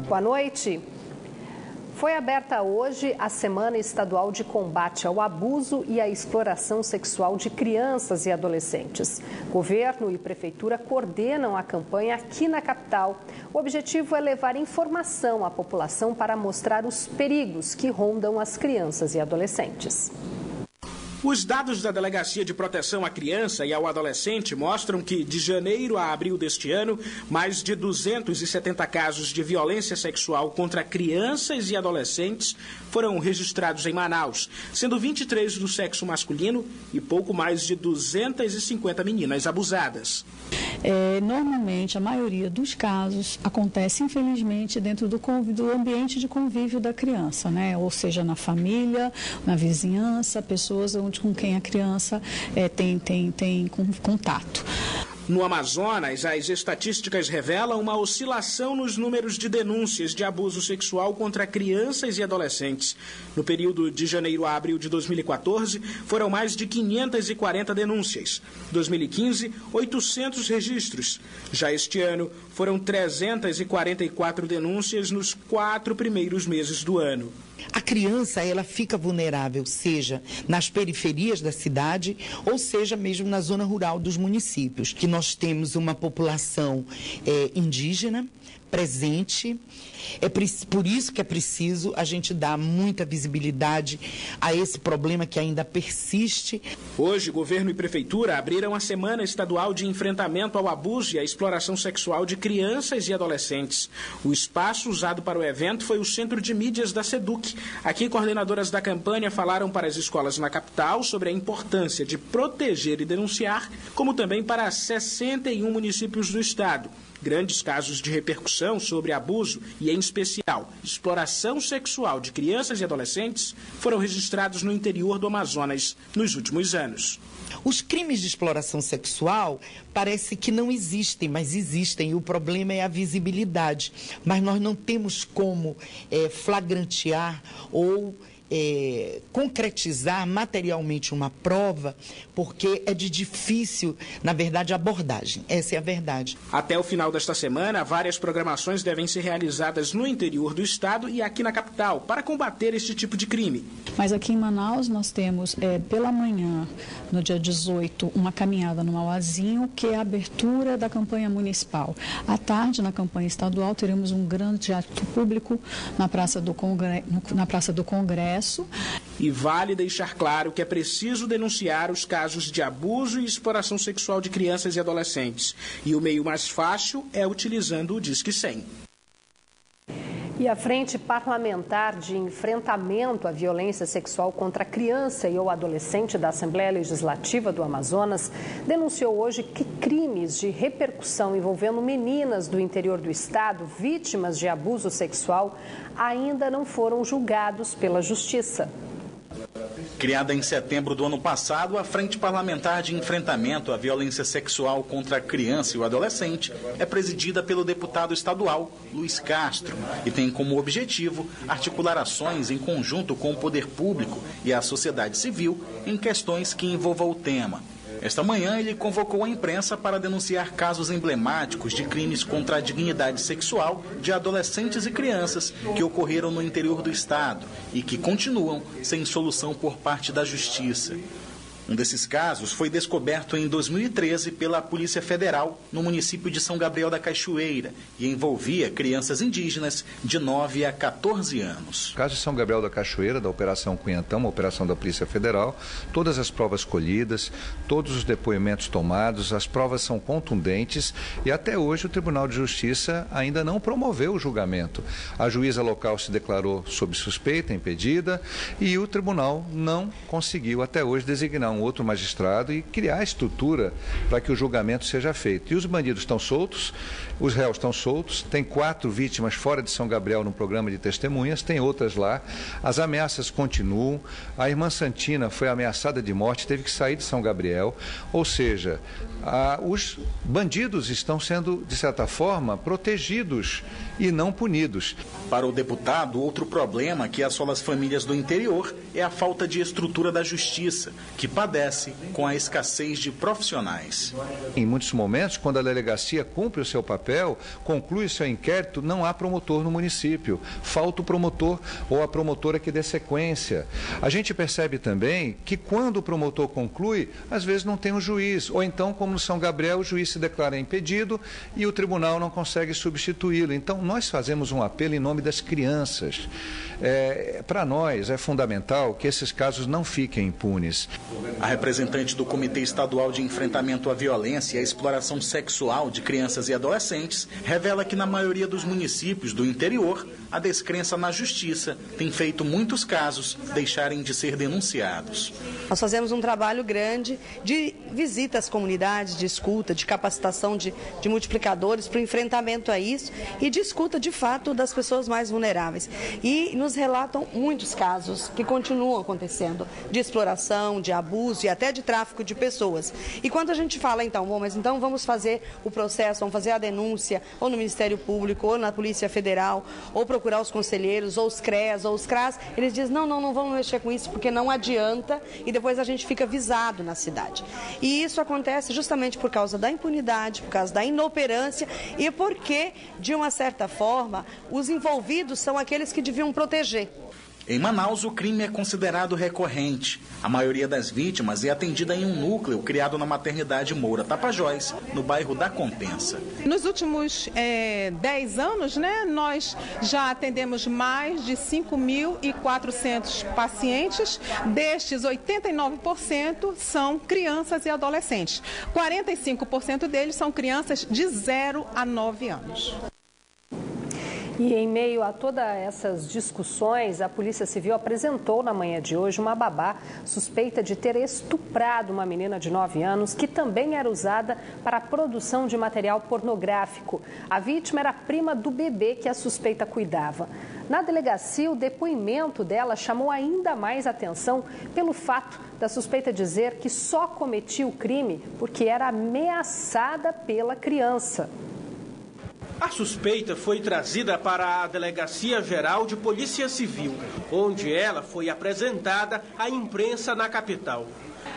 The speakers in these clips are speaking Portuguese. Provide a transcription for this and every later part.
Boa noite. Foi aberta hoje a Semana Estadual de Combate ao Abuso e à Exploração Sexual de Crianças e Adolescentes. Governo e Prefeitura coordenam a campanha aqui na capital. O objetivo é levar informação à população para mostrar os perigos que rondam as crianças e adolescentes. Os dados da Delegacia de Proteção à Criança e ao Adolescente mostram que, de janeiro a abril deste ano, mais de 270 casos de violência sexual contra crianças e adolescentes foram registrados em Manaus, sendo 23 do sexo masculino e pouco mais de 250 meninas abusadas. Normalmente, a maioria dos casos acontece, infelizmente, dentro do ambiente de convívio da criança, né? Ou seja, na família, na vizinhança, pessoas com quem a criança tem contato. No Amazonas, as estatísticas revelam uma oscilação nos números de denúncias de abuso sexual contra crianças e adolescentes. No período de janeiro a abril de 2014, foram mais de 540 denúncias. 2015, 800 registros. Já este ano, foram 344 denúncias nos 4 primeiros meses do ano. A criança, ela fica vulnerável, seja nas periferias da cidade ou seja mesmo na zona rural dos municípios, que nós temos uma população indígena presente. É por isso que é preciso a gente dar muita visibilidade a esse problema que ainda persiste. Hoje, governo e prefeitura abriram a Semana Estadual de Enfrentamento ao Abuso e à Exploração Sexual de Crianças e Adolescentes. O espaço usado para o evento foi o Centro de Mídias da SEDUC. Aqui, coordenadoras da campanha falaram para as escolas na capital sobre a importância de proteger e denunciar, como também para 61 municípios do estado. Grandes casos de repercussão sobre abuso e, em especial, exploração sexual de crianças e adolescentes foram registrados no interior do Amazonas nos últimos anos. Os crimes de exploração sexual parece que não existem, mas existem. E o problema é a visibilidade. Mas nós não temos como flagrantear ou concretizar materialmente uma prova, porque é de difícil, na verdade, abordagem. Essa é a verdade. Até o final desta semana, várias programações devem ser realizadas no interior do estado e aqui na capital, para combater este tipo de crime. Mas aqui em Manaus nós temos, pela manhã, no dia 18, uma caminhada no Mauazinho, que é a abertura da campanha municipal. À tarde, na campanha estadual, teremos um grande ato público na Praça do Congresso. E vale deixar claro que é preciso denunciar os casos de abuso e exploração sexual de crianças e adolescentes. E o meio mais fácil é utilizando o Disque 100. E a Frente Parlamentar de Enfrentamento à Violência Sexual contra a Criança e ou Adolescente da Assembleia Legislativa do Amazonas denunciou hoje que crimes de repercussão envolvendo meninas do interior do estado, vítimas de abuso sexual, ainda não foram julgados pela Justiça. Criada em setembro do ano passado, a Frente Parlamentar de Enfrentamento à Violência Sexual contra a Criança e o Adolescente é presidida pelo deputado estadual Luiz Castro e tem como objetivo articular ações em conjunto com o poder público e a sociedade civil em questões que envolvam o tema. Esta manhã, ele convocou a imprensa para denunciar casos emblemáticos de crimes contra a dignidade sexual de adolescentes e crianças que ocorreram no interior do estado e que continuam sem solução por parte da Justiça. Um desses casos foi descoberto em 2013 pela Polícia Federal no município de São Gabriel da Cachoeira e envolvia crianças indígenas de 9 a 14 anos. No caso de São Gabriel da Cachoeira, da Operação Cunhantão, uma operação da Polícia Federal, todas as provas colhidas, todos os depoimentos tomados, as provas são contundentes e até hoje o Tribunal de Justiça ainda não promoveu o julgamento. A juíza local se declarou sob suspeita, impedida, e o tribunal não conseguiu até hoje designar um outro magistrado e criar a estrutura para que o julgamento seja feito. E os bandidos estão soltos, os réus estão soltos, tem 4 vítimas fora de São Gabriel no programa de testemunhas, tem outras lá, as ameaças continuam, a irmã Santina foi ameaçada de morte, teve que sair de São Gabriel, ou seja, os bandidos estão sendo, de certa forma, protegidos e não punidos. Para o deputado, outro problema que assola as famílias do interior é a falta de estrutura da justiça, que padece com a escassez de profissionais. Em muitos momentos, quando a delegacia cumpre o seu papel, conclui o seu inquérito, não há promotor no município. Falta o promotor ou a promotora que dê sequência. A gente percebe também que quando o promotor conclui, às vezes não tem um juiz. Ou então, como no São Gabriel, o juiz se declara impedido e o tribunal não consegue substituí-lo. Então, nós fazemos um apelo em nome das crianças. Para nós, é fundamental que esses casos não fiquem impunes. A representante do Comitê Estadual de Enfrentamento à Violência e à Exploração Sexual de Crianças e Adolescentes revela que na maioria dos municípios do interior, a descrença na justiça tem feito muitos casos deixarem de ser denunciados. Nós fazemos um trabalho grande de visita às comunidades, de escuta, de capacitação de multiplicadores para o enfrentamento a isso e de escuta, de fato, das pessoas mais vulneráveis. E nos relatam muitos casos que continuam acontecendo, de exploração, de abuso e até de tráfico de pessoas. E quando a gente fala, mas então vamos fazer o processo, vamos fazer a denúncia, ou no Ministério Público, ou na Polícia Federal, ou procurar os conselheiros, ou os CREAS, ou os CRAS, eles dizem, não vamos mexer com isso, porque não adianta, e depois a gente fica visado na cidade. E isso acontece justamente por causa da impunidade, por causa da inoperância e porque, de uma certa forma, os envolvidos são aqueles que deviam proteger. Em Manaus, o crime é considerado recorrente. A maioria das vítimas é atendida em um núcleo criado na maternidade Moura Tapajós, no bairro da Compensa. Nos últimos 10 anos, nós já atendemos mais de 5.400 pacientes. Destes, 89% são crianças e adolescentes. 45% deles são crianças de 0 a 9 anos. E em meio a todas essas discussões, a Polícia Civil apresentou na manhã de hoje uma babá suspeita de ter estuprado uma menina de 9 anos, que também era usada para a produção de material pornográfico. A vítima era prima do bebê que a suspeita cuidava. Na delegacia, o depoimento dela chamou ainda mais atenção pelo fato da suspeita dizer que só cometia o crime porque era ameaçada pela criança. A suspeita foi trazida para a Delegacia Geral de Polícia Civil, onde ela foi apresentada à imprensa na capital.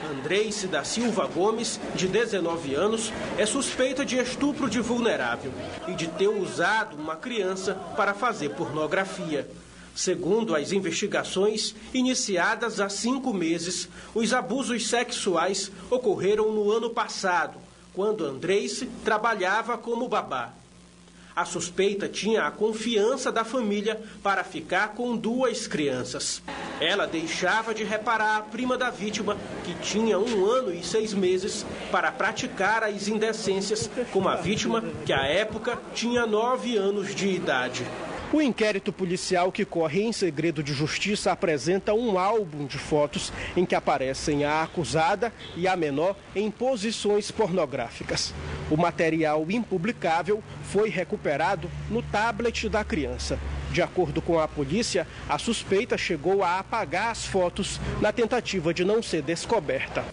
Andreice da Silva Gomes, de 19 anos, é suspeita de estupro de vulnerável e de ter usado uma criança para fazer pornografia. Segundo as investigações iniciadas há 5 meses, os abusos sexuais ocorreram no ano passado, quando Andreice trabalhava como babá. A suspeita tinha a confiança da família para ficar com 2 crianças. Ela deixava de reparar a prima da vítima, que tinha 1 ano e 6 meses, para praticar as indecências com a vítima, que à época tinha 9 anos de idade. O inquérito policial, que corre em segredo de justiça, apresenta um álbum de fotos em que aparecem a acusada e a menor em posições pornográficas. O material impublicável foi recuperado no tablet da criança. De acordo com a polícia, a suspeita chegou a apagar as fotos na tentativa de não ser descoberta.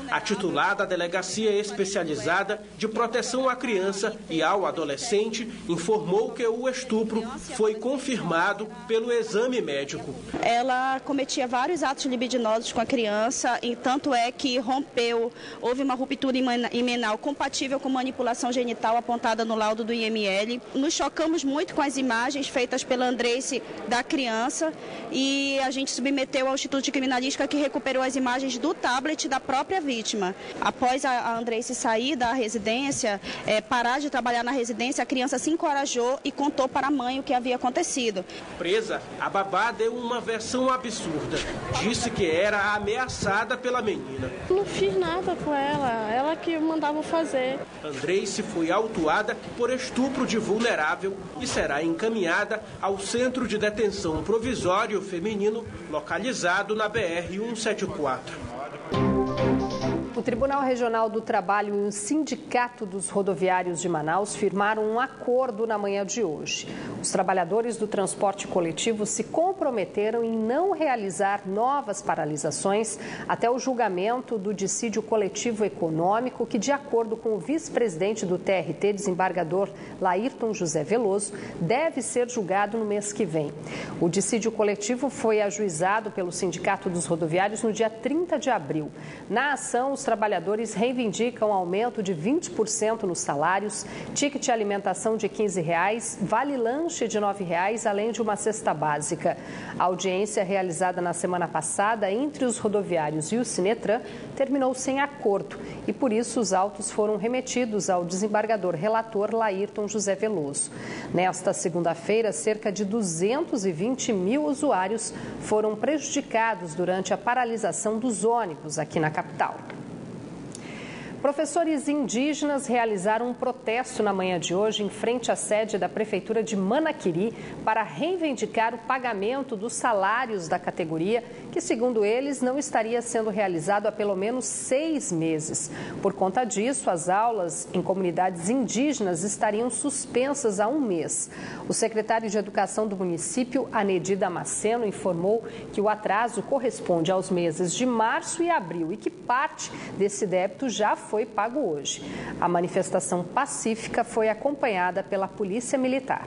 A titular da Delegacia Especializada de Proteção à Criança e ao Adolescente informou que o estupro foi confirmado pelo exame médico. Ela cometia vários atos libidinosos com a criança, e tanto é que houve uma ruptura imenal compatível com manipulação genital apontada no laudo do IML. Nos chocamos muito com as imagens feitas pela Andreice da criança e a gente submeteu ao Instituto de Criminalística, que recuperou as imagens do tablet da própria vítima. Após a Andreice sair da residência, parar de trabalhar na residência, a criança se encorajou e contou para a mãe o que havia acontecido. Presa, a babá deu uma versão absurda. Disse que era ameaçada pela menina. Não fiz nada com ela que mandava fazer. Andreice foi autuada por estupro de vulnerável e será encaminhada ao Centro de Detenção Provisório Feminino, localizado na BR-174. O Tribunal Regional do Trabalho e o Sindicato dos Rodoviários de Manaus firmaram um acordo na manhã de hoje. Os trabalhadores do transporte coletivo se comprometeram em não realizar novas paralisações até o julgamento do dissídio coletivo econômico, que, de acordo com o vice-presidente do TRT, desembargador Laírton José Veloso, deve ser julgado no mês que vem. O dissídio coletivo foi ajuizado pelo Sindicato dos Rodoviários no dia 30 de abril. Na ação, os trabalhadores reivindicam aumento de 20% nos salários, ticket de alimentação de R$ 15, vale-lanche de R$ 9, além de uma cesta básica. A audiência realizada na semana passada entre os rodoviários e o Sinetran terminou sem acordo e, por isso, os autos foram remetidos ao desembargador relator Laírton José Veloso. Nesta segunda-feira, cerca de 220 mil usuários foram prejudicados durante a paralisação dos ônibus aqui na capital. Professores indígenas realizaram um protesto na manhã de hoje em frente à sede da Prefeitura de Manaquiri para reivindicar o pagamento dos salários da categoria, que, segundo eles, não estaria sendo realizado há pelo menos 6 meses. Por conta disso, as aulas em comunidades indígenas estariam suspensas há 1 mês. O secretário de Educação do município, Anedi Damasceno, informou que o atraso corresponde aos meses de março e abril e que parte desse débito já foi pago hoje. A manifestação pacífica foi acompanhada pela Polícia Militar.